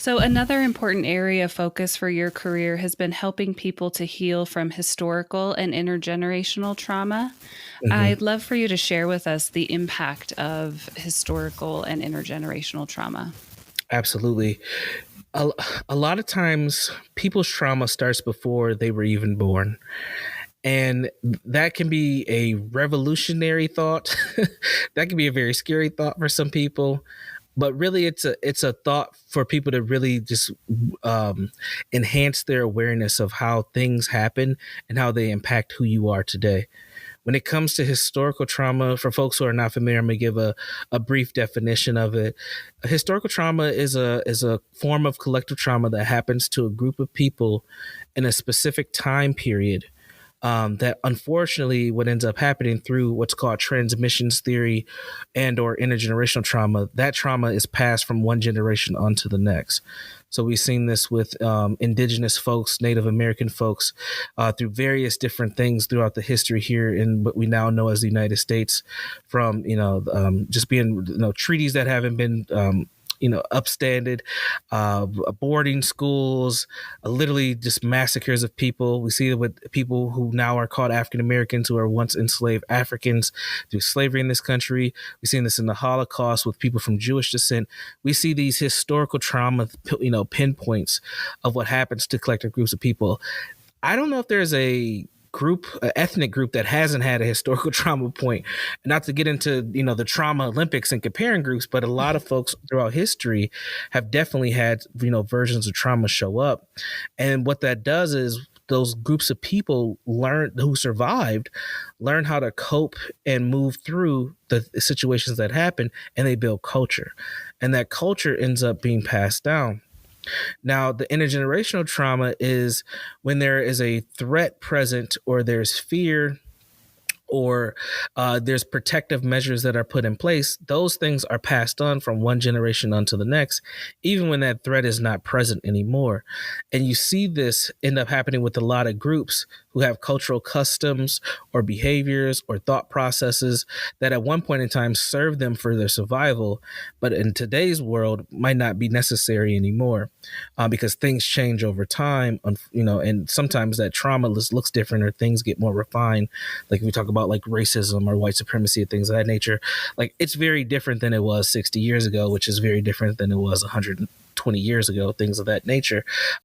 So, another important area of focus for your career has been helping people to heal from historical and intergenerational trauma. Mhm. I'd love for you to share with us the impact of historical and intergenerational trauma. Absolutely. A, a lot of times, people's trauma starts before they were even born. And that can be a revolutionary thought. That can be a very scary thought for some people. But really, it's a thought for people to really just enhance their awareness of how things happen and how they impact who you are today. When it comes to historical trauma, for folks who are not familiar, I'm going to give a brief definition of it. Historical trauma is a form of collective trauma that happens to a group of people in a specific time period. That unfortunately, what ends up happening through what's called transmissions theory and or intergenerational trauma, that trauma is passed from one generation onto the next. So we've seen this with indigenous folks, Native American folks, through various different things throughout the history here in what we now know as the United States, from just being treaties that haven't been upstanded, boarding schools, literally just massacres of people. We see it with people who now are called African Americans, who are once enslaved Africans through slavery in this country. We've seen this in the Holocaust with people from Jewish descent. We see these historical trauma, pinpoints of what happens to collective groups of people. I don't know if there's a ethnic group that hasn't had a historical trauma point. Not to get into the trauma Olympics and comparing groups, but a lot of folks throughout history have definitely had versions of trauma show up. And what that does is those groups of people who survived learn how to cope and move through the situations that happen, and they build culture, and that culture ends up being passed down. Now, the intergenerational trauma is when there is a threat present, or there's fear, or there's protective measures that are put in place. Those things are passed on from one generation onto the next, even when that threat is not present anymore. And you see this end up happening with a lot of groups who have cultural customs or behaviors or thought processes that at one point in time served them for their survival, but in today's world might not be necessary anymore, because things change over time, and sometimes that trauma looks different, or things get more refined. Like if we talk about like racism or white supremacy and things of that nature, like it's very different than it was 60 years ago, which is very different than it was 120 years ago, things of that nature.